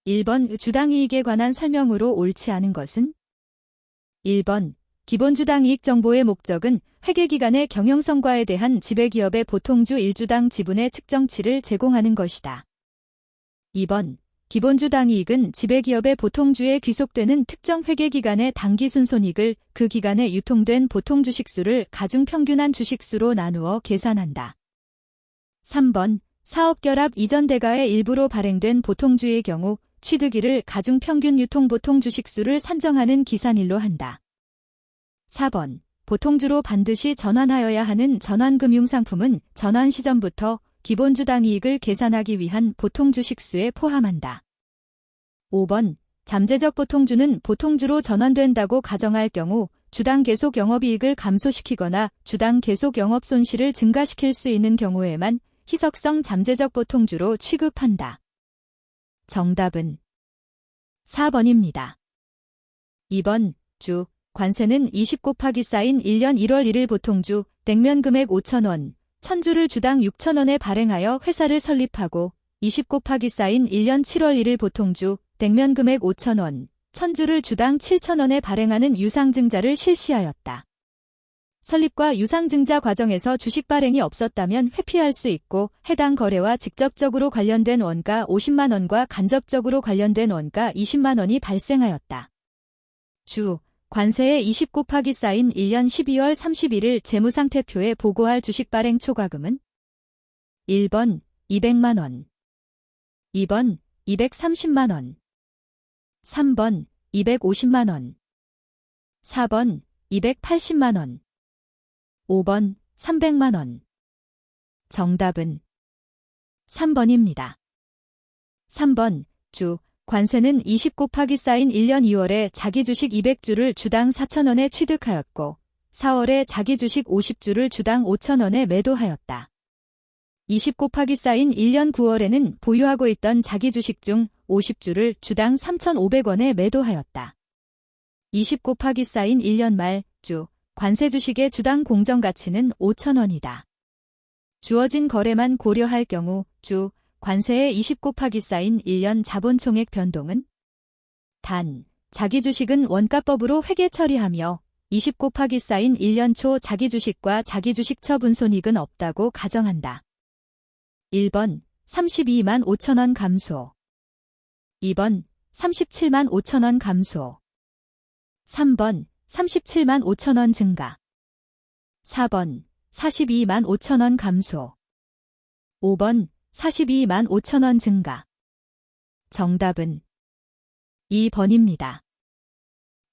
1번 주당이익에 관한 설명으로 옳지 않은 것은? 1번 기본주당이익 정보의 목적은 회계기간의 경영성과에 대한 지배기업의 보통주 1주당 지분의 측정치를 제공하는 것이다. 2번 기본주당이익은 지배기업의 보통주에 귀속되는 특정 회계기간의 당기순손익을 그 기간에 유통된 보통주식수를 가중평균한 주식수로 나누어 계산한다. 3번 사업결합 이전 대가의 일부로 발행된 보통주의 경우 취득일을 가중평균 유통보통주식수를 산정하는 기산일로 한다. 4번 보통주로 반드시 전환하여야 하는 전환금융상품은 전환 시점부터 기본주당이익을 계산하기 위한 보통주식수에 포함한다. 5번 잠재적 보통주는 보통주로 전환된다고 가정할 경우 주당 계속 영업이익을 감소시키거나 주당 계속 영업손실을 증가시킬 수 있는 경우에만 희석성 잠재적 보통주로 취급한다. 정답은 4번입니다. 2번 주 관세는 20 곱하기 쌓인 1년 1월 1일 보통주 땡면 금액 5,000원, 1000주를 주당 6,000원에 발행하여 회사를 설립하고 20 곱하기 쌓인 1년 7월 1일 보통주 땡면 금액 5,000원, 1000주를 주당 7,000원에 발행하는 유상증자를 실시하였다. 설립과 유상증자 과정에서 주식 발행이 없었다면 회피할 수 있고 해당 거래와 직접적으로 관련된 원가 50만 원과 간접적으로 관련된 원가 20만 원이 발생하였다. 주 관세에 20 곱하기 쌓인 1년 12월 31일 재무상태표에 보고할 주식 발행 초과금은 1번 200만 원, 2번 230만 원, 3번 250만 원, 4번 280만 원, 5번 300만 원. 정답은 3번입니다. 3번 주 관세는 20 곱하기 쌓인 1년 2월에 자기 주식 200주를 주당 4,000원에 취득하였고 4월에 자기 주식 50주를 주당 5,000원에 매도하였다. 20 곱하기 쌓인 1년 9월에는 보유하고 있던 자기 주식 중 50주를 주당 3,500원에 매도하였다. 20 곱하기 쌓인 1년 말 주 관세 주식의 주당 공정가치는 5,000원이다. 주어진 거래만 고려할 경우 주 관세에 20 곱하기 쌓인 1년 자본총액 변동은 단, 자기 주식은 원가법으로 회계 처리하며 20 곱하기 쌓인 1년 초 자기 주식과 자기 주식 처분손익은 없다고 가정한다. 1번 32만 5천원 감소, 2번 37만 5천원 감소, 3번 37만 5천원 증가, 4번 42만 5천원 감소, 5번 42만 5천원 증가. 정답은 2번입니다.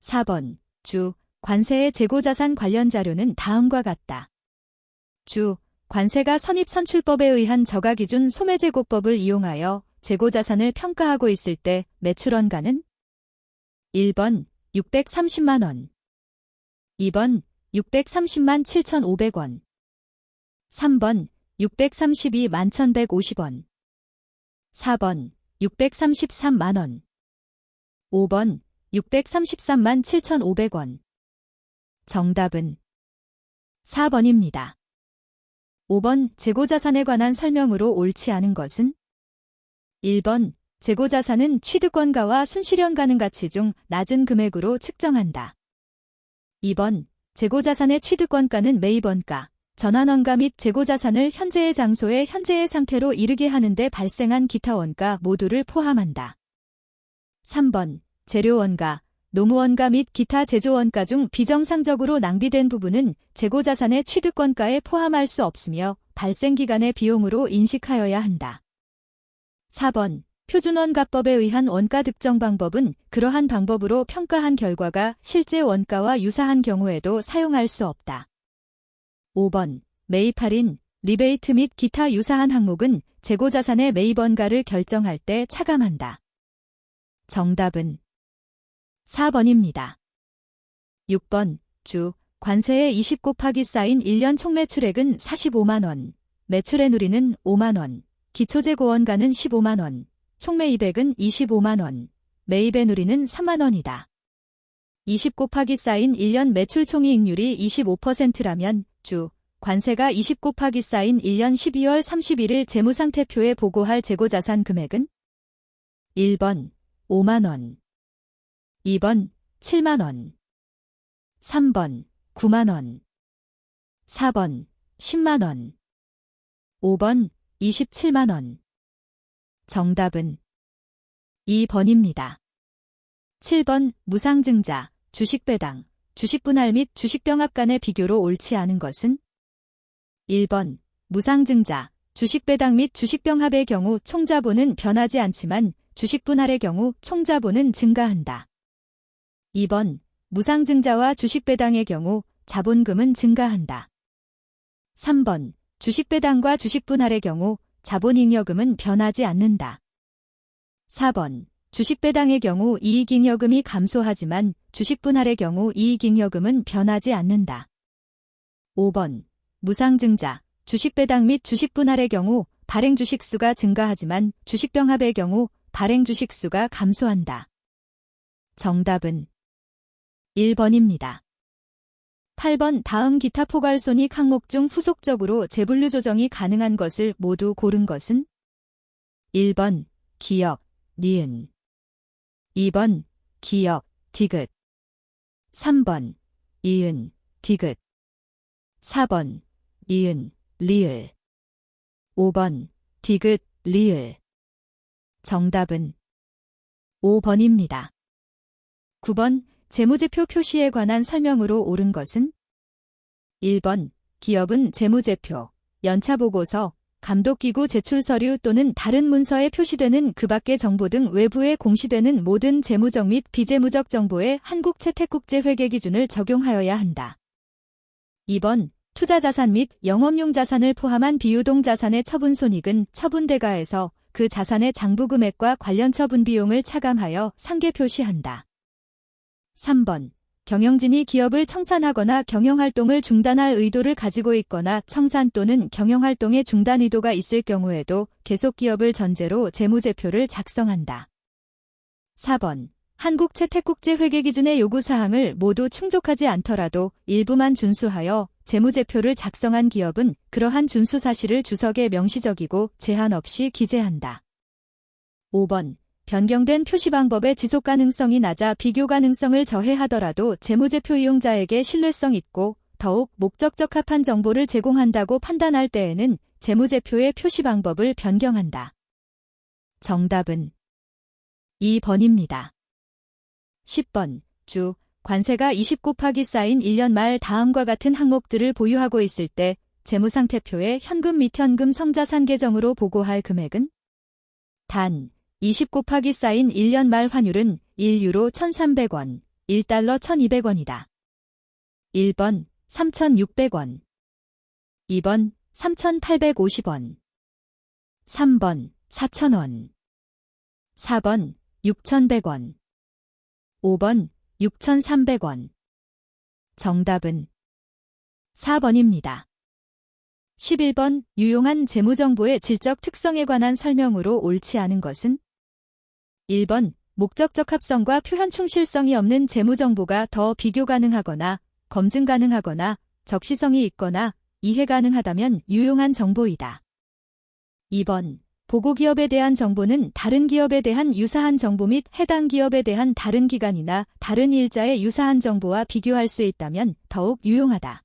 4번 주 관세의 재고자산 관련 자료는 다음과 같다. 주 관세가 선입선출법에 의한 저가기준 소매재고법을 이용하여 재고자산을 평가하고 있을 때 매출원가는 1번 630만 원, 2번 630만 7,500원, 3번 632만 1,150원, 4번 633만 원, 5번 633만 7,500원. 정답은 4번입니다. 5번 재고자산에 관한 설명으로 옳지 않은 것은? 1번 재고자산은 취득원가와 순실현 가능 가치 중 낮은 금액으로 측정한다. 2번 재고자산의 취득원가는 매입원가, 전환원가 및 재고자산을 현재의 장소에 현재의 상태로 이르게 하는 데 발생한 기타 원가 모두를 포함한다. 3번 재료원가, 노무원가 및 기타 제조원가 중 비정상적으로 낭비된 부분은 재고자산의 취득원가에 포함할 수 없으며 발생기간의 비용으로 인식하여야 한다. 4번 표준원가법에 의한 원가 특정 방법은 그러한 방법으로 평가한 결과가 실제 원가와 유사한 경우에도 사용할 수 없다. 5번 매입 할인, 리베이트 및 기타 유사한 항목은 재고자산의 매입원가를 결정할 때 차감한다. 정답은 4번입니다. 6번 주 관세에 20 곱하기 쌓인 1년 총매출액은 45만 원, 매출의 누리는 5만 원, 기초재고원가는 15만 원, 총매입액은 25만 원, 매입의 누리는 3만 원이다. 20 곱하기 쌓인 1년 매출 총이익률이 25%라면 주 관세가 20 곱하기 쌓인 1년 12월 31일 재무상태표에 보고할 재고자산 금액은 1번 5만원. 2번 7만원. 3번 9만원. 4번 10만원. 5번 27만원. 정답은 2번입니다. 7번 무상증자, 주식배당, 주식분할 및 주식병합 간의 비교로 옳지 않은 것은 1번 무상증자, 주식배당 및 주식병합의 경우 총자본은 변하지 않지만 주식분할의 경우 총자본은 증가한다. 2번 무상증자와 주식배당의 경우 자본금은 증가한다. 3번 주식배당과 주식분할의 경우 자본잉여금은 변하지 않는다. 4번 주식배당의 경우 이익잉여금이 감소하지만 주식분할의 경우 이익잉여금은 변하지 않는다. 5번 무상증자, 주식배당 및 주식분할의 경우 발행주식수가 증가하지만 주식병합의 경우 발행주식수가 감소한다. 정답은 1번입니다. 8번 다음 기타 포괄손익 항목 중 후속적으로 재분류 조정이 가능한 것을 모두 고른 것은 1번 기역, 니은. 2번 기역, 디귿. 3번 이은, 디귿. 4번 이은, 리을. 5번 디귿, 리을. 정답은 5번입니다. 9번 재무제표 표시에 관한 설명으로 옳은 것은 1번 기업은 재무제표, 연차보고서, 감독기구 제출서류 또는 다른 문서에 표시되는 그 밖의 정보 등 외부에 공시되는 모든 재무적 및 비재무적 정보에 한국채택국제회계 기준을 적용하여야 한다. 2번 투자자산 및 영업용 자산을 포함한 비유동 자산의 처분손익은 처분대가에서 그 자산의 장부금액과 관련 처분 비용을 차감하여 상계 표시한다. 3번 경영진이 기업을 청산하거나 경영활동을 중단할 의도를 가지고 있거나 청산 또는 경영활동의 중단 의도가 있을 경우에도 계속 기업을 전제로 재무제표를 작성한다. 4번 한국채택국제회계 기준의 요구사항을 모두 충족하지 않더라도 일부만 준수하여 재무제표를 작성한 기업은 그러한 준수 사실을 주석에 명시적이고 제한 없이 기재한다. 5번 변경된 표시 방법의 지속 가능성이 낮아 비교 가능성을 저해하더라도 재무제표 이용자에게 신뢰성 있고 더욱 목적 적합한 정보를 제공한다고 판단할 때에는 재무제표의 표시 방법을 변경한다. 정답은 2번입니다. 10번 주 관세가 20 곱하기 쌓인 1년 말 다음과 같은 항목들을 보유하고 있을 때 재무상태표에 현금 및 현금 성자산 계정으로 보고할 금액은 단 20 곱하기 쌓인 1년 말 환율은 1유로 1,300원, 1달러 1,200원이다. 1번 3,600원, 2번 3,850원, 3번 4,000원, 4번 6,100원, 5번 6,300원. 정답은 4번입니다. 11번 유용한 재무정보의 질적 특성에 관한 설명으로 옳지 않은 것은 1번 목적 적합성과 표현 충실성이 없는 재무정보가 더 비교 가능하거나 검증 가능하거나 적시성이 있거나 이해 가능하다면 유용한 정보이다. 2번 보고기업에 대한 정보는 다른 기업에 대한 유사한 정보 및 해당 기업에 대한 다른 기간이나 다른 일자의 유사한 정보와 비교할 수 있다면 더욱 유용하다.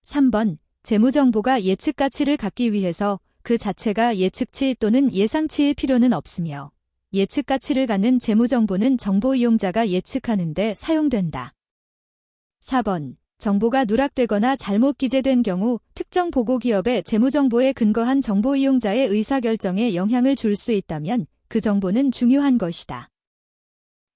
3번 재무정보가 예측 가치를 갖기 위해서 그 자체가 예측치 또는 예상치일 필요는 없으며 예측 가치를 갖는 재무정보는 정보 이용자가 예측하는 데 사용된다. 4번 정보가 누락되거나 잘못 기재된 경우 특정 보고기업의 재무정보에 근거한 정보 이용자의 의사결정에 영향을 줄 수 있다면 그 정보는 중요한 것이다.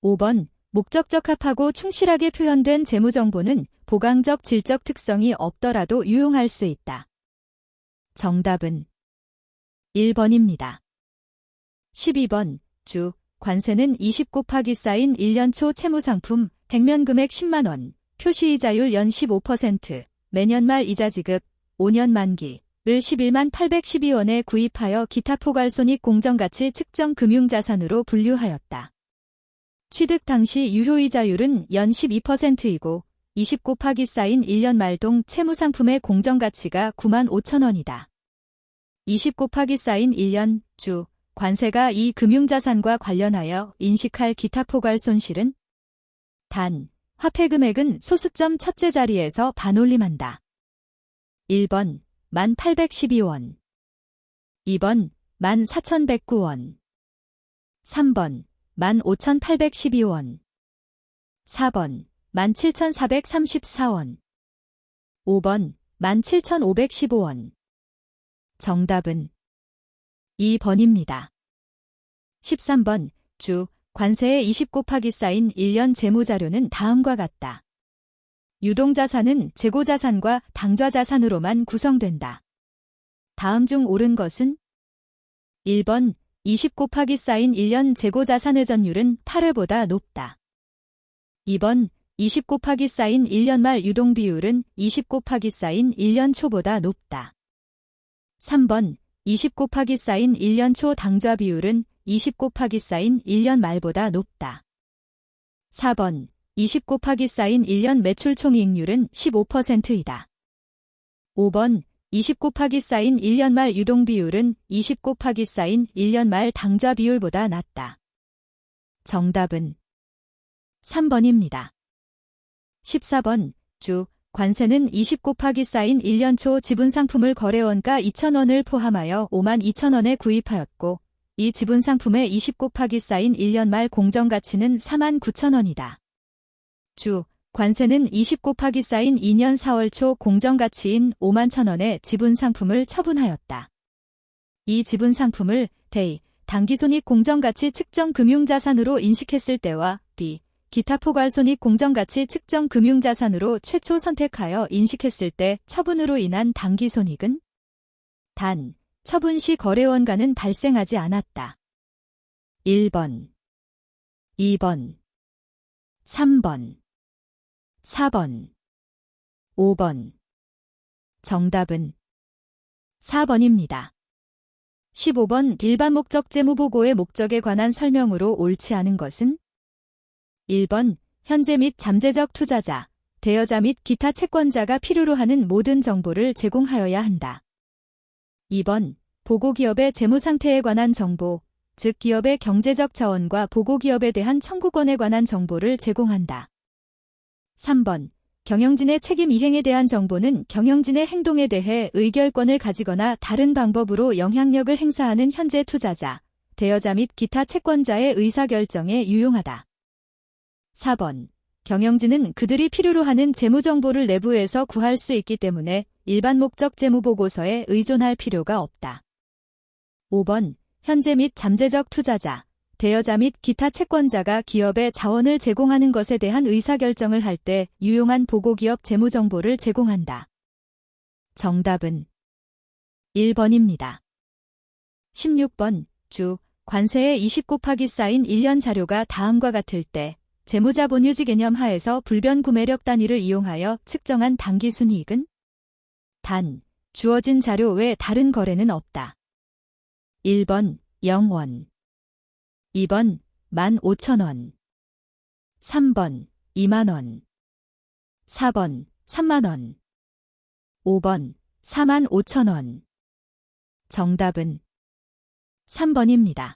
5번 목적 적합하고 충실하게 표현된 재무정보는 보강적 질적 특성이 없더라도 유용할 수 있다. 정답은 1번입니다. 12번 주 관세는 20 곱하기 쌓인 1년 초 채무상품 백면금액 10만원, 표시이자율 연 15%, 매년 말 이자 지급, 5년 만기를 11만 812원에 구입하여 기타 포괄손익 공정가치 측정 금융자산으로 분류하였다. 취득 당시 유효이자율은 연 12%이고 20 곱하기 쌓인 1년 말동 채무상품의 공정가치가 9만 5천 원이다. 20 곱하기 쌓인 1년 주 관세가 이 금융자산과 관련하여 인식할 기타 포괄 손실은 단, 화폐 금액은 소수점 첫째 자리에서 반올림한다. 1번 1812원 2번 14,109원 3번 15,812원 4번 17,434원 5번 17,515원 정답은 2번입니다. 13번 주 관세의 20 곱하기 쌓인 1년 재무자료는 다음과 같다. 유동자산은 재고자산과 당좌자산으로만 구성된다. 다음 중 옳은 것은 1번 20 곱하기 쌓인 1년 재고자산 회전율은 8회보다 높다. 2번 20 곱하기 쌓인 1년 말 유동비율은 20 곱하기 쌓인 1년 초보다 높다. 3번 20 곱하기 쌓인 1년 초 당좌 비율은 20 곱하기 쌓인 1년 말보다 높다. 4번 20 곱하기 쌓인 1년 매출 총이익률은 15%이다. 5번 20 곱하기 쌓인 1년 말 유동 비율은 20 곱하기 쌓인 1년 말 당좌 비율보다 낮다. 정답은 3번입니다. 14번 주 관세는 20 곱하기 쌓인 1년 초 지분상품을 거래원가 2,000원을 포함하여 52,000원에 구입하였고 이 지분상품의 20 곱하기 쌓인 1년 말 공정가치는 49,000원이다. 주 관세는 20 곱하기 쌓인 2년 4월 초 공정가치인 51,000원의 지분상품을 처분하였다. 이 지분상품을 대, 당기손익 공정가치 측정 금융자산으로 인식했을 때와 b, 기타 포괄손익 공정가치 측정 금융자산으로 최초 선택하여 인식했을 때 처분으로 인한 당기손익은 단, 처분 시 거래원가는 발생하지 않았다. 1번, 2번, 3번, 4번, 5번. 정답은 4번입니다. 15번 일반 목적 재무보고의 목적에 관한 설명으로 옳지 않은 것은 1번 현재 및 잠재적 투자자, 대여자 및 기타 채권자가 필요로 하는 모든 정보를 제공하여야 한다. 2번 보고기업의 재무상태에 관한 정보, 즉 기업의 경제적 자원과 보고기업에 대한 청구권에 관한 정보를 제공한다. 3번 경영진의 책임 이행에 대한 정보는 경영진의 행동에 대해 의결권을 가지거나 다른 방법으로 영향력을 행사하는 현재 투자자, 대여자 및 기타 채권자의 의사결정에 유용하다. 4번 경영진은 그들이 필요로 하는 재무정보를 내부에서 구할 수 있기 때문에 일반 목적 재무보고서에 의존할 필요가 없다. 5번 현재 및 잠재적 투자자, 대여자 및 기타 채권자가 기업에 자원을 제공하는 것에 대한 의사결정을 할 때 유용한 보고기업 재무정보를 제공한다. 정답은 1번입니다. 16번 주 관세의 20 곱하기 쌓인 1년 자료가 다음과 같을 때 재무자본유지 개념 하에서 불변 구매력 단위를 이용하여 측정한 당기순이익은 단, 주어진 자료 외 다른 거래는 없다. 1번 0원 2번 15,000원 3번 2만원 4번 3만원 5번 45,000원 정답은 3번입니다.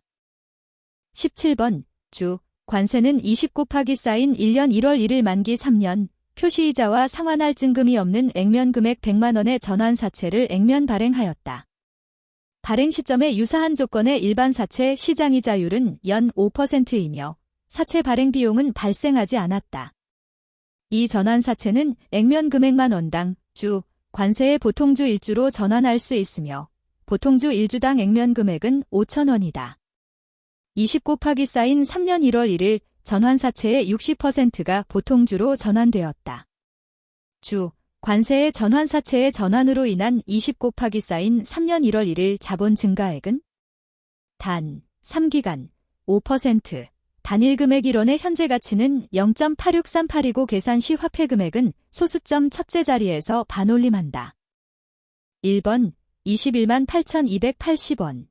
17번 주 관세는 20 곱하기 쌓인 1년 1월 1일 만기 3년 표시이자와 상환할 증금이 없는 액면 금액 100만원의 전환사채를 액면 발행하였다. 발행 시점에 유사한 조건의 일반 사채 시장이자율은 연 5%이며 사채 발행 비용은 발생하지 않았다. 이 전환사채는 액면 금액만 원당 주 관세의 보통주 1주로 전환할 수 있으며 보통주 1주당 액면 금액은 5,000원이다. 20 곱하기 쌓인 3년 1월 1일 전환사채의 60%가 보통주로 전환되었다. 주 관세의 전환사채의 전환으로 인한 20 곱하기 쌓인 3년 1월 1일 자본 증가액은 단 3기간 5% 단일 금액 1원의 현재 가치는 0.86382고 계산 시 화폐 금액은 소수점 첫째 자리에서 반올림한다. 1번 21만 8,280원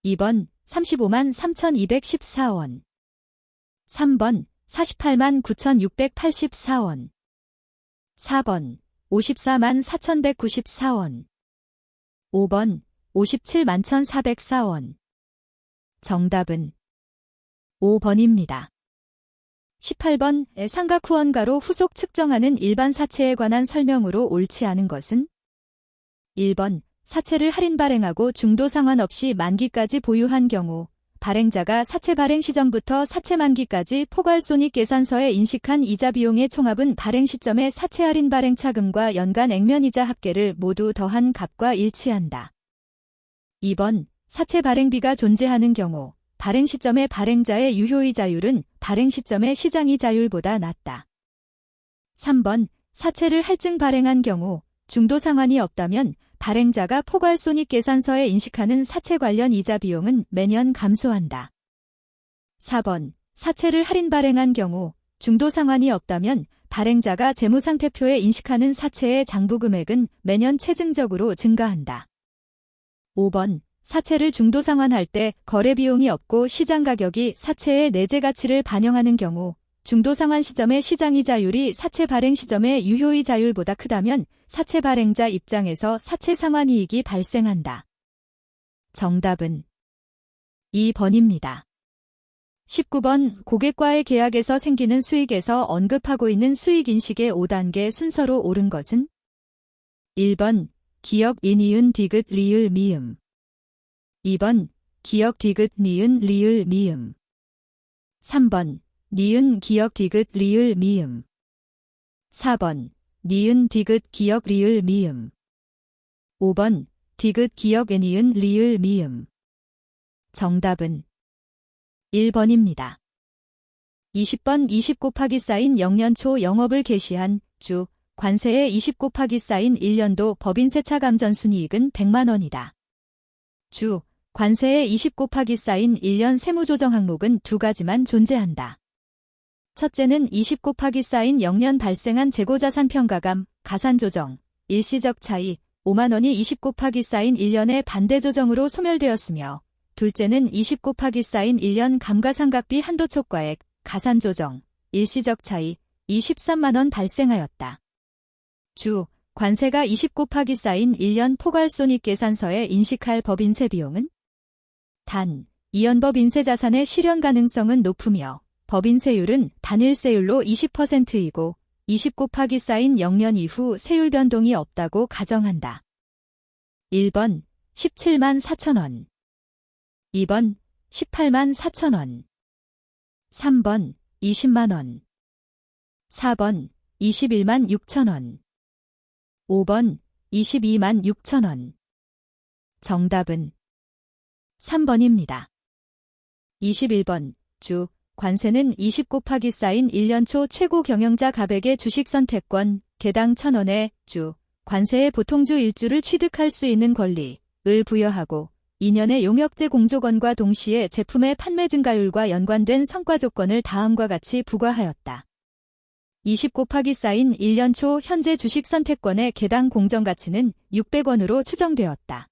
2번 35만 3,214원 3번 48만 9,684원 4번 54만 4,194원 5번 57만 1,404원 정답은 5번입니다. 18번 삼각후원가로 후속 측정하는 일반 사채에 관한 설명으로 옳지 않은 것은 1번 사채를 할인 발행하고 중도 상환없이 만기까지 보유한 경우 발행자가 사채 발행 시점부터 사채 만기까지 포괄손익계산서에 인식한 이자 비용의 총합은 발행 시점의 사채 할인 발행 차금과 연간 액면이자 합계를 모두 더한 값과 일치한다. 2번 사채 발행비가 존재하는 경우 발행 시점의 발행자의 유효이자율은 발행 시점의 시장이자율보다 낮다. 3번 사채를 할증 발행한 경우 중도 상환이 없다면 발행자가 포괄손익계산서에 인식하는 사채 관련 이자 비용은 매년 감소한다. 4번 사채를 할인 발행한 경우 중도 상환이 없다면 발행자가 재무상태표에 인식하는 사채의 장부 금액은 매년 체증적으로 증가한다. 5번 사채를 중도 상환할 때 거래 비용이 없고 시장 가격이 사채의 내재 가치를 반영하는 경우 중도 상환 시점의 시장이자율이 사채 발행 시점의 유효이자율보다 크다면 사채 발행자 입장에서 사채 상환 이익이 발생한다. 정답은 2번입니다. 19번 고객과의 계약에서 생기는 수익에서 언급하고 있는 수익인식의 5단계 순서로 옳은 것은 1번 기역 인이은 디귿 리을 미음 2번 기역 디귿 니은 리을 미음 3번 니은 기역 디귿 리을 미음 4번 니은 디귿 기역 리을 미음 5번 디귿 기역 애니은 리을 미음 정답은 1번입니다. 20번 20 곱하기 쌓인 0년 초 영업을 개시한 주 관세에 20 곱하기 쌓인 1년도 법인세차 감전순이익은 100만 원이다. 주 관세에 20 곱하기 쌓인 1년 세무조정 항목은 두 가지만 존재한다. 첫째는 20 곱하기 쌓인 0년 발생한 재고자산 평가감, 가산조정, 일시적 차이, 5만 원이 20 곱하기 쌓인 1년의 반대조정으로 소멸되었으며 둘째는 20 곱하기 쌓인 1년 감가상각비 한도초과액, 가산조정, 일시적 차이, 23만 원 발생하였다. 주 관세가 20 곱하기 쌓인 1년 포괄손익계산서에 인식할 법인세 비용은 단, 이연법 인세자산의 실현 가능성은 높으며 법인세율은 단일세율로 20%이고 20 곱하기 쌓인 0년 이후 세율 변동이 없다고 가정한다. 1번 17만 4천 원 2번 18만 4천 원 3번 20만 원 4번 21만 6천 원 5번 22만 6천 원 정답은 3번입니다. 21번 주 관세는 20 곱하기 쌓인 1년 초 최고 경영자 갑액의 주식 선택권 개당 1,000원의 주 관세의 보통주 1주를 취득할 수 있는 권리를 부여하고 2년의 용역제 공조건과 동시에 제품의 판매 증가율과 연관된 성과 조건을 다음과 같이 부과하였다. 20 곱하기 쌓인 1년 초 현재 주식 선택권의 개당 공정가치는 600원으로 추정되었다.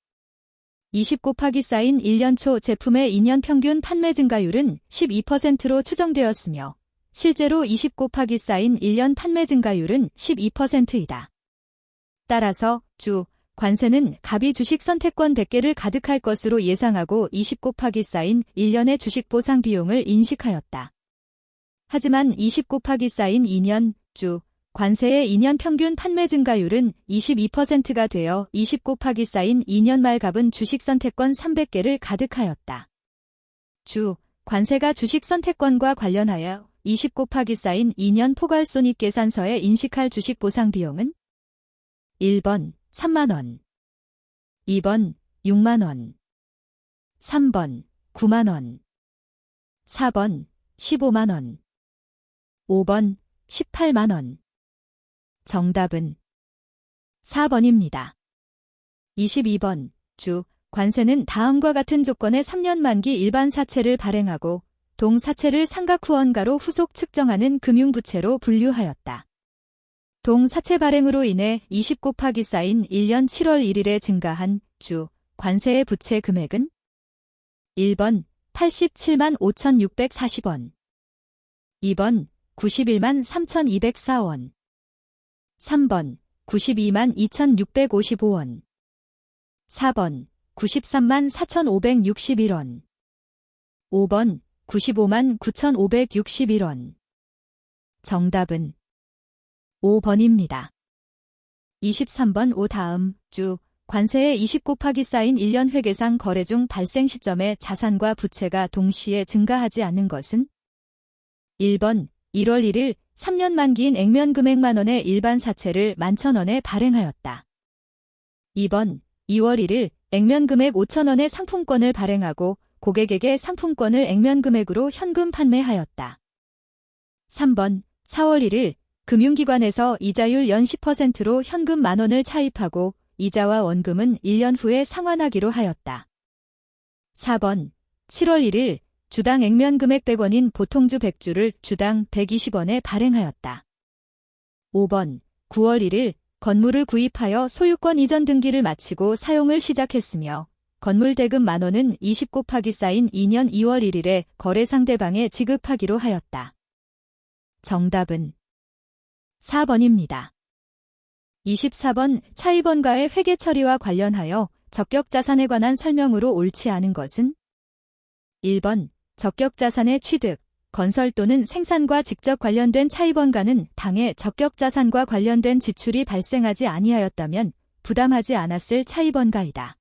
20 곱하기 쌓인 1년 초 제품의 2년 평균 판매 증가율은 12%로 추정되었으며 실제로 20 곱하기 쌓인 1년 판매 증가율은 12%이다. 따라서 주 관세는 갑이 주식 선택권 100개를 가득할 것으로 예상하고 20 곱하기 쌓인 1년의 주식 보상 비용을 인식하였다. 하지만 20 곱하기 쌓인 2년 주 관세의 2년 평균 판매 증가율은 22%가 되어 20 곱하기 쌓인 2년 말 갑은 주식 선택권 300개를 가득하였다. 주 관세가 주식 선택권과 관련하여 20 곱하기 쌓인 2년 포괄손익계산서에 인식할 주식 보상 비용은 1번 3만 원 2번 6만 원 3번 9만 원 4번 15만 원 5번 18만 원 정답은 4번입니다. 22번 주 관세는 다음과 같은 조건의 3년 만기 일반 사채를 발행하고 동사채를 상각후원가로 후속 측정하는 금융부채로 분류하였다. 동사채 발행으로 인해 20 곱하기 쌓인 1년 7월 1일에 증가한 주 관세의 부채 금액은 1번 87만 5,640원 2번 91만 3,204원 3번 92만 2,655원 4번 93만 4,561원 5번 95만 9,561원. 정답은 5번입니다. 23번 오 다음 주 관세의 20 곱하기 쌓인 1년 회계상 거래 중 발생 시점에 자산과 부채가 동시에 증가하지 않는 것은 1번 1월 1일 3년 만기인 액면 금액 만원의 일반 사채를 11,000원에 발행하였다. 2번 2월 1일 액면 금액 5,000원의 상품권을 발행하고 고객에게 상품권을 액면 금액으로 현금 판매하였다. 3번 4월 1일 금융기관에서 이자율 연 10%로 현금 만원을 차입하고 이자와 원금은 1년 후에 상환하기로 하였다. 4번 7월 1일 주당 액면 금액 100원인 보통주 100주를 주당 120원에 발행하였다. 5번 9월 1일 건물을 구입하여 소유권 이전 등기를 마치고 사용을 시작했으며 건물 대금 만원은 20 곱하기 쌓인 2년 2월 1일에 거래 상대방에 지급하기로 하였다. 정답은 4번입니다. 24번 차입원가의 회계 처리와 관련하여 적격자산에 관한 설명으로 옳지 않은 것은 1번 적격자산의 취득, 건설 또는 생산과 직접 관련된 차입원가는 당해 적격자산과 관련된 지출이 발생하지 아니하였다면 부담하지 않았을 차입원가이다.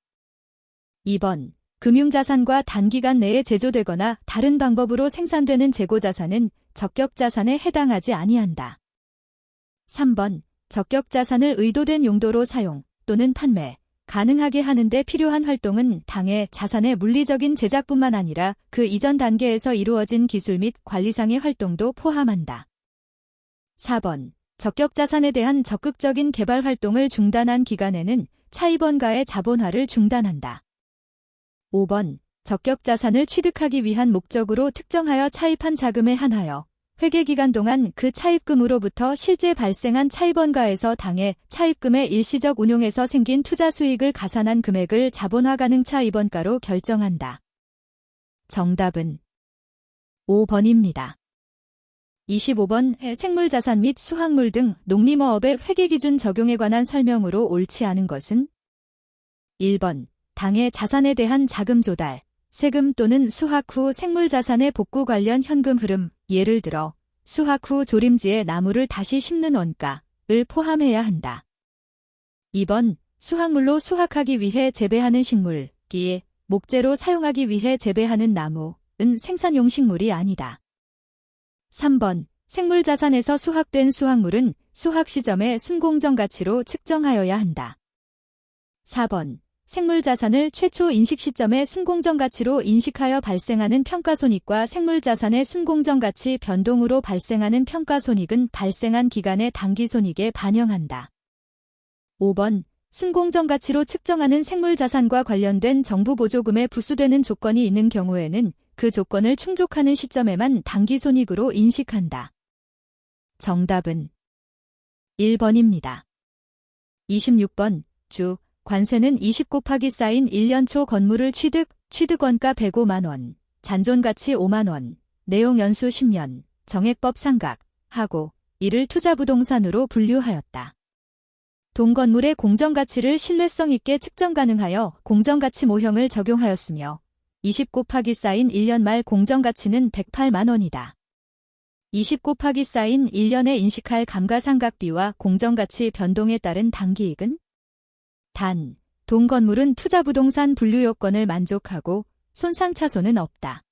2번 금융자산과 단기간 내에 제조되거나 다른 방법으로 생산되는 재고자산은 적격자산에 해당하지 아니한다. 3번 적격자산을 의도된 용도로 사용 또는 판매 가능하게 하는 데 필요한 활동은 당해 자산의 물리적인 제작뿐만 아니라 그 이전 단계에서 이루어진 기술 및 관리상의 활동도 포함한다. 4번 적격자산에 대한 적극적인 개발 활동을 중단한 기간에는 차입원가의 자본화를 중단한다. 5번 적격자산을 취득하기 위한 목적으로 특정하여 차입한 자금에 한하여 회계기간 동안 그 차입금으로부터 실제 발생한 차입원가에서 당해 차입금의 일시적 운용에서 생긴 투자 수익을 가산한 금액을 자본화 가능 차입원가로 결정한다. 정답은 5번입니다. 25번 생물자산 및 수확물 등 농림어업의 회계기준 적용에 관한 설명으로 옳지 않은 것은 1번 당해 자산에 대한 자금 조달, 세금 또는 수확 후 생물자산의 복구 관련 현금 흐름, 예를 들어 수확 후 조림지에 나무를 다시 심는 원가를 포함해야 한다. 2번 수확물로 수확하기 위해 재배하는 식물, 기, 목재로 사용하기 위해 재배하는 나무는 생산용 식물이 아니다. 3번 생물자산에서 수확된 수확물은 수확 시점의 순공정 가치로 측정하여야 한다. 4번 생물자산을 최초 인식 시점의 순공정 가치로 인식하여 발생하는 평가손익과 생물자산의 순공정 가치 변동으로 발생하는 평가손익은 발생한 기간의 당기손익에 반영한다. 5번 순공정 가치로 측정하는 생물자산과 관련된 정부 보조금에 부수되는 조건이 있는 경우에는 그 조건을 충족하는 시점에만 당기손익으로 인식한다. 정답은 1번입니다. 26번 주 관세는 20 곱하기 쌓인 1년 초 건물을 취득원가 105만원, 잔존가치 5만원, 내용 연수 10년, 정액법 상각하고 이를 투자부동산으로 분류하였다. 동건물의 공정가치를 신뢰성 있게 측정 가능하여 공정가치 모형을 적용하였으며 20 곱하기 쌓인 1년 말 공정가치는 108만원이다. 20 곱하기 쌓인 1년에 인식할 감가상각비와 공정가치 변동에 따른 당기익은 단, 동건물은 투자부동산 분류요건을 만족하고 손상차손은 없다.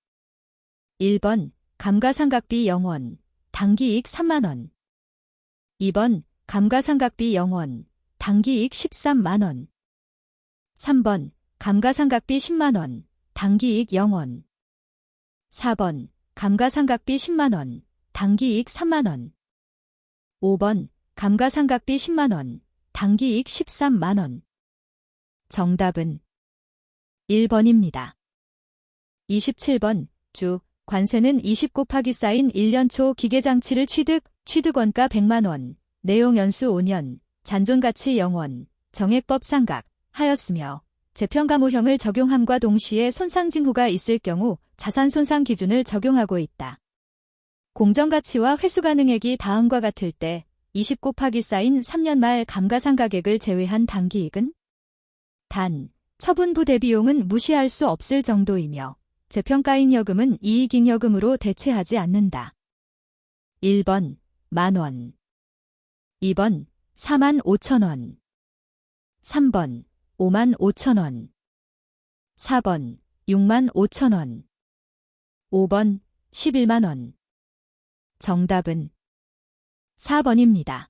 1번 감가상각비 0원, 당기이익 3만원. 2번 감가상각비 0원, 당기이익 13만원. 3번 감가상각비 10만원, 당기이익 0원. 4번 감가상각비 10만원, 당기이익 3만원. 5번 감가상각비 10만원, 당기이익 13만원. 정답은 1번입니다. 27번 주 관세는 20 곱하기 쌓인 1년 초 기계장치를 취득원가 100만원, 내용 연수 5년, 잔존가치 0원, 정액법 상각 하였으며 재평가 모형을 적용함과 동시에 손상 징후가 있을 경우 자산 손상 기준을 적용하고 있다. 공정가치와 회수가능액이 다음과 같을 때 20 곱하기 쌓인 3년 말 감가상각액을 제외한 당기익은 단, 처분부 대비용은 무시할 수 없을 정도이며 재평가잉여금은 이익잉여금으로 대체하지 않는다. 1번 10,000원 2번 45,000원 3번 55,000원 4번 65,000원 5번 110,000원 정답은 4번입니다.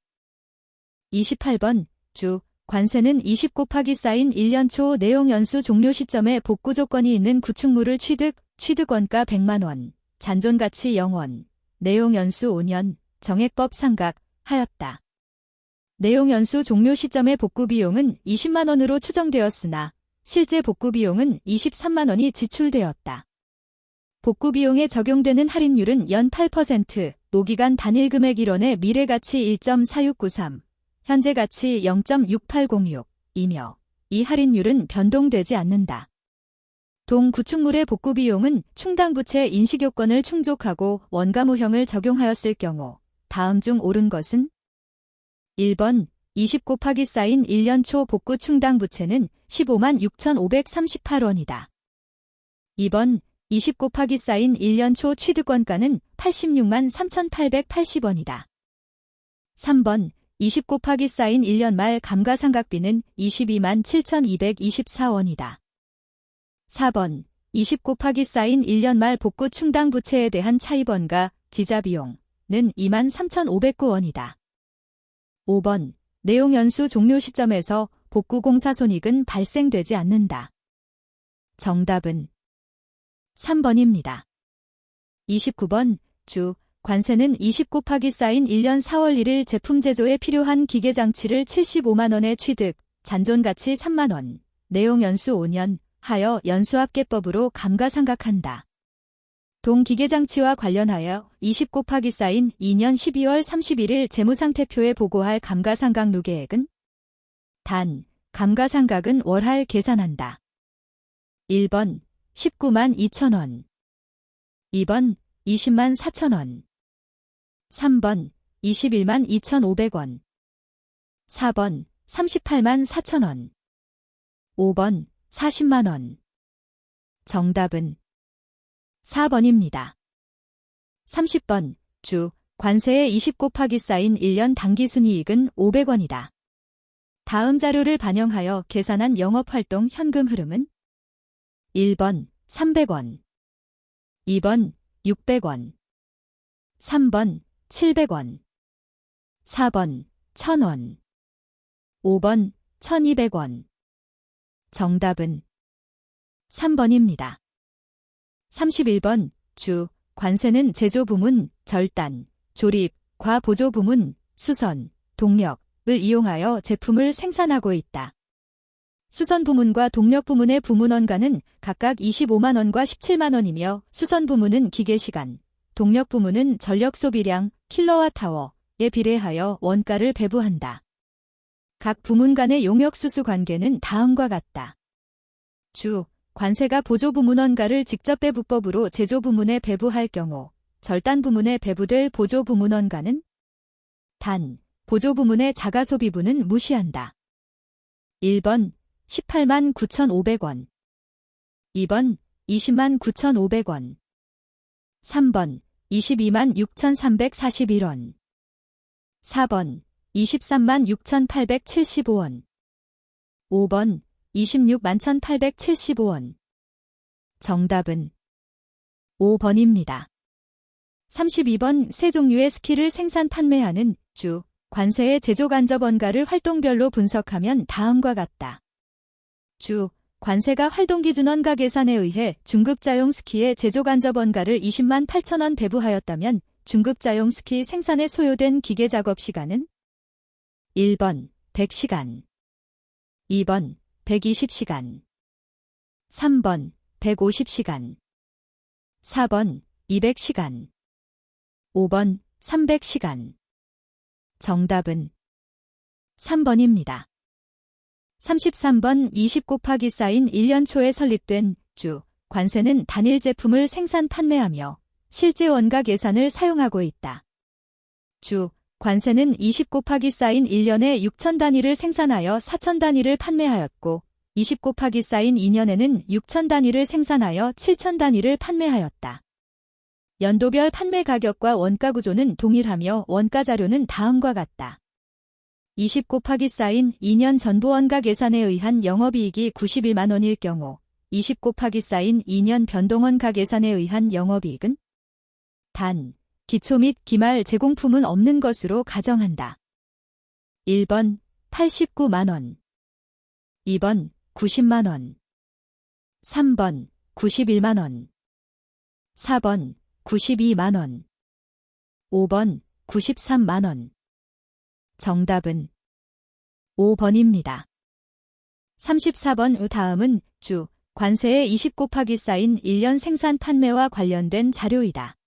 28번 주 관세는 20 곱하기 쌓인 1년 초 내용 연수 종료 시점에 복구 조건이 있는 구축물을 취득원가 100만원, 잔존가치 0원, 내용 연수 5년, 정액법 상각 하였다. 내용 연수 종료 시점의 복구 비용은 20만원으로 추정되었으나 실제 복구 비용은 23만원이 지출되었다. 복구 비용에 적용되는 할인율은 연 8%, 노기간 단일 금액 1원의 미래가치 1.4693, 현재 가치 0.6806이며 이 할인율은 변동되지 않는다. 동 구축물의 복구 비용은 충당부채 인식요건을 충족하고 원가무형을 적용하였을 경우 다음 중 옳은 것은 1번 20 곱하기 쌓인 1년 초 복구 충당부채는 156,538원이다. 2번 20 곱하기 쌓인 1년 초 취득원가는 863,880원이다. 3번 20 곱하기 쌓인 1년 말 감가상각비는 227,224원이다. 4번 20 곱하기 쌓인 1년 말 복구 충당부채에 대한 차입원가, 지자비용은 23,509원이다. 5번 내용 연수 종료 시점에서 복구공사 손익은 발생되지 않는다. 정답은 3번입니다. 29번 주 관세는 20 곱하기 쌓인 1년 4월 1일 제품 제조에 필요한 기계장치를 75만원에 취득, 잔존가치 3만원, 내용 연수 5년 하여 연수합계법으로 감가상각한다. 동기계장치와 관련하여 20 곱하기 쌓인 2년 12월 31일 재무상태표에 보고할 감가상각 누계액은 단, 감가상각은 월할 계산한다. 1번 19만 2천원 2번 20만 4천원 3번 21만 2,500원 4번 38만 4천원 5번 40만원 정답은 4번입니다. 30번 주 관세의 20 곱하기 쌓인 1년 당기순이익은 500원이다. 다음 자료를 반영하여 계산한 영업활동 현금 흐름은 1번 300원 2번 600원 3번 700원 4번 1,000원 5번 1,200원 정답은 3번입니다. 31번 주 관세는 제조부문, 절단, 조립, 과보조부문, 수선, 동력을 이용하여 제품을 생산하고 있다. 수선 부문과 동력 부문의 부문원가는 각각 25만원과 17만원이며 수선 부문은 기계시간, 동력 부문은 전력 소비량, 킬로와트아워에 비례하여 원가를 배부한다. 각 부문 간의 용역수수 관계는 다음과 같다. 주 관세가 보조부문원가를 직접 배부법으로 제조부문에 배부할 경우 절단 부문에 배부될 보조부문원가는 단, 보조부문의 자가소비부는 무시한다. 1번 18만 9,500원 2번 20만 9,500원 3번 22만 6,341원 4번 23만 6,875원 5번 26만 1,875원 정답은 5번입니다. 32번 세 종류의 스키를 생산 판매하는 주 관세의 제조간접원가를 활동별로 분석하면 다음과 같다. 주 관세가 활동기준원가 계산에 의해 중급자용 스키의 제조간접원가를 20만 8천원 배부하였다면 중급자용 스키 생산에 소요된 기계작업시간은 1번 100시간 2번 120시간 3번 150시간 4번 200시간 5번 300시간 정답은 3번입니다. 33번 20 곱하기 쌓인 1년 초에 설립된 주 관세는 단일 제품을 생산 판매하며 실제 원가 계산을 사용하고 있다. 주 관세는 20 곱하기 쌓인 1년에 6,000단위를 생산하여 4,000단위를 판매하였고 20 곱하기 쌓인 2년에는 6천 단위를 생산하여 7천 단위를 판매하였다. 연도별 판매 가격과 원가 구조는 동일하며 원가 자료는 다음과 같다. 20 곱하기 쌓인 2년 전부 원가 계산에 의한 영업이익이 91만 원일 경우 20 곱하기 쌓인 2년 변동원가 계산에 의한 영업이익은 단, 기초 및 기말 제공품은 없는 것으로 가정한다. 1번 89만 원, 2번 90만 원, 3번 91만 원, 4번 92만 원, 5번 93만 원. 정답은 5번입니다. 34번 다음은 주, 관세의 20 곱하기 쌓인 1년 생산 판매와 관련된 자료이다.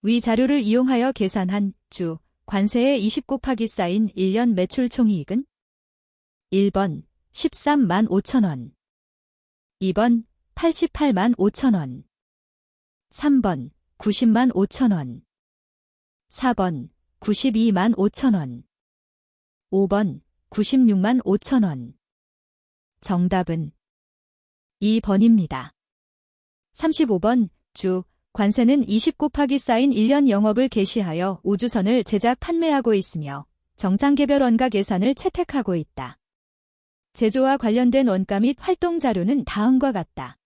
위 자료를 이용하여 계산한 주, 관세의 20 곱하기 쌓인 1년 매출 총이익은 1번 13만 5천 원, 2번 88만 5천 원, 3번 90만 5천 원, 4번 92만 5천 원, 5번 96만 5천 원. 정답은 2번입니다. 35번 주, 관세는 20 곱하기 쌓인 1년 영업을 개시하여 우주선을 제작 판매하고 있으며 정상 개별 원가 계산을 채택하고 있다. 제조와 관련된 원가 및 활동 자료는 다음과 같다.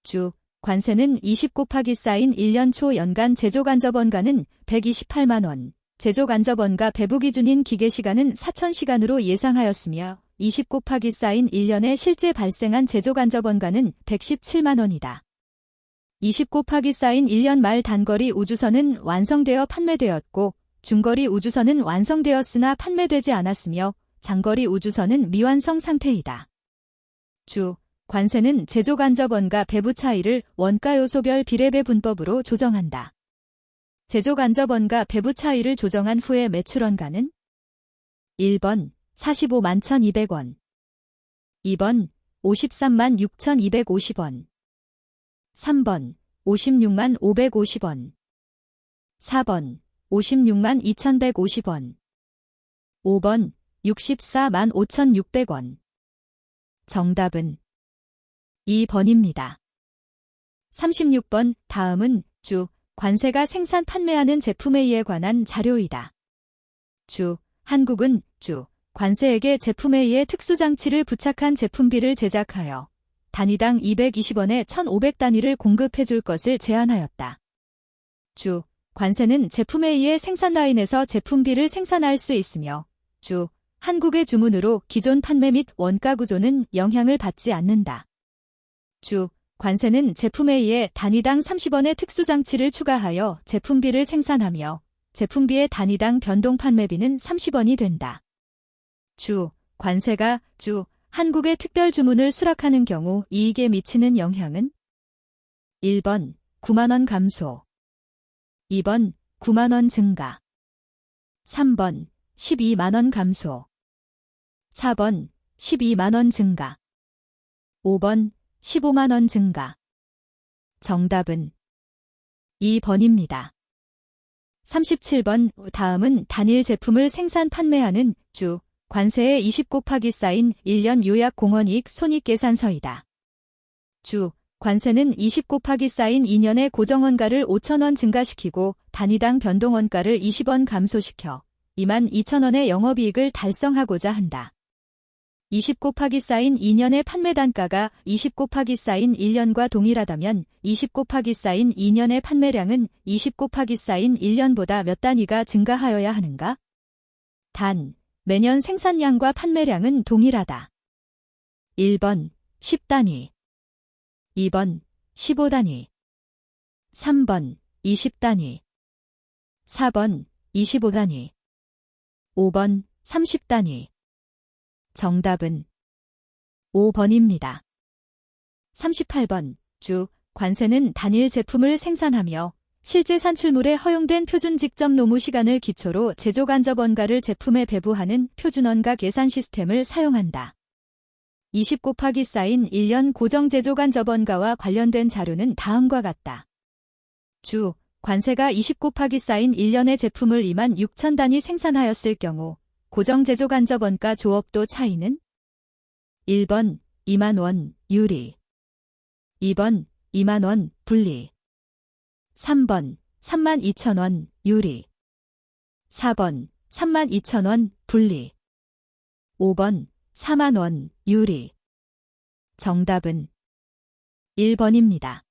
주, 관세는 20 곱하기 쌓인 1년 초 연간 제조 간접 원가는 128만 원, 제조 간접 원가 배부 기준인 기계시간은 4,000시간으로 예상하였으며 20 곱하기 쌓인 1년에 실제 발생한 제조 간접 원가는 117만 원이다. 20 곱하기 쌓인 1년 말 단거리 우주선은 완성되어 판매되었고 중거리 우주선은 완성되었으나 판매되지 않았으며 장거리 우주선은 미완성 상태이다. 주, 관세는 제조 간접 원가 배부 차이를 원가 요소별 비례배 분법으로 조정한다. 제조 간접 원가 배부 차이를 조정한 후에 매출 원가는 1번 45만 1,200원, 2번 53만 6,250원, 3번 56만 550원, 4번 56만 2,150원, 5번 64만 5,600원. 정답은 2번입니다. 36번 다음은 주, 관세가 생산 판매하는 제품에 관한 자료이다. 주, 한국은 주, 관세에게 제품에 의해 특수장치를 부착한 제품비를 제작하여 단위당 220원에 1,500단위를 공급해줄 것을 제안하였다. 주, 관세는 제품에 의해 생산 라인에서 제품비를 생산할 수 있으며 주, 한국의 주문으로 기존 판매 및 원가 구조는 영향을 받지 않는다. 주, 관세는 제품에 의해 단위당 30원의 특수장치를 추가하여 제품비를 생산하며 제품비의 단위당 변동 판매비는 30원이 된다. 주, 관세가 주, 한국의 특별 주문을 수락하는 경우 이익에 미치는 영향은 1번 9만원 감소, 2번 9만원 증가, 3번 12만원 감소, 4번 12만원 증가, 5번 15만원 증가. 정답은 2번입니다. 37번 다음은 단일 제품을 생산 판매하는 주, 관세의 20 곱하기 쌓인 1년 요약 공원이익 손익계산서이다. 주, 관세는 20 곱하기 쌓인 2년의 고정원가를 5,000원 증가시키고 단위당 변동원가를 20원 감소시켜 22,000원의 영업이익을 달성하고자 한다. 20 곱하기 쌓인 2년의 판매 단가가 20 곱하기 쌓인 1년과 동일하다면 20 곱하기 쌓인 2년의 판매량은 20 곱하기 쌓인 1년보다 몇 단위가 증가하여야 하는가? 단, 매년 생산량과 판매량은 동일하다. 1번 10단위, 2번 15단위, 3번 20단위, 4번 25단위, 5번 30단위. 정답은 5번입니다. 38번 주, 관세는 단일 제품을 생산하며 실제 산출물에 허용된 표준 직접 노무 시간을 기초로 제조 간접 원가를 제품에 배부하는 표준 원가 계산 시스템을 사용한다. 20 곱하기 쌓인 1년 고정 제조 간접 원가와 관련된 자료는 다음과 같다. 주, 관세가 20 곱하기 쌓인 1년의 제품을 26,000단위 생산하였을 경우 고정 제조 간접 원가 조업도 차이는 1번 2만 원, 유리. 2번, 2만 원, 분리. 3번, 3만 2천 원, 유리. 4번, 3만 2천 원, 분리. 5번, 4만 원, 유리. 정답은 1번입니다.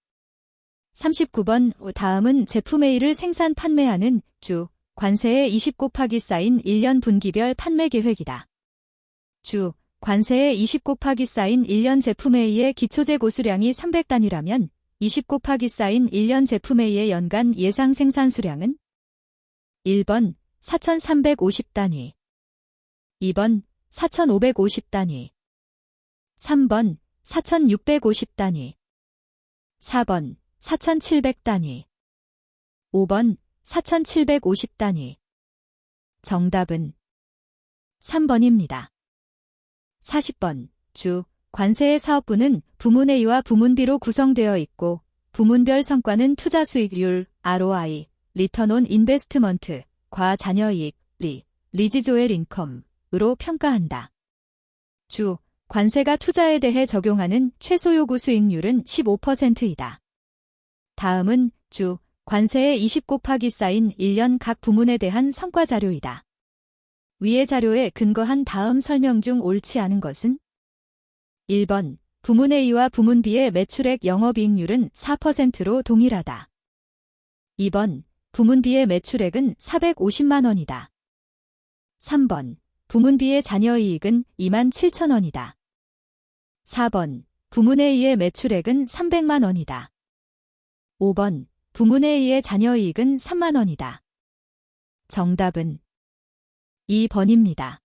39번, 다음은 제품 A를 생산 판매하는 주, 관세의 20 곱하기 쌓인 1년 분기별 판매 계획이다. 주, 관세의 20 곱하기 쌓인 1년 제품 A의 기초재고 수량이 300단위라면 20 곱하기 쌓인 1년 제품 A의 연간 예상 생산 수량은 1번 4,350단위, 2번 4,550단위, 3번 4,650단위, 4번 4,700단위, 5번 4,750단위. 정답은 3번입니다. 40번, 주, 관세의 사업부는 부문 A와 부문 B로 구성되어 있고, 부문별 성과는 투자 수익률, ROI, 리턴 온 인베스트먼트, 과 잔여이익, 리지조엘 인컴으로 평가한다. 주, 관세가 투자에 대해 적용하는 최소 요구 수익률은 15%이다. 다음은 주, 관세의 20 곱하기 쌓인 1년 각 부문에 대한 성과 자료이다. 위의 자료에 근거한 다음 설명 중 옳지 않은 것은 1번, 부문 A와 부문 B의 매출액 영업이익률은 4%로 동일하다. 2번, 부문 B의 매출액은 450만 원이다. 3번, 부문 B의 잔여이익은 2만 7천 원이다. 4번, 부문 A의 매출액은 300만 원이다. 5번, 부문 A의 잔여이익은 3만 원이다. 정답은 2번입니다.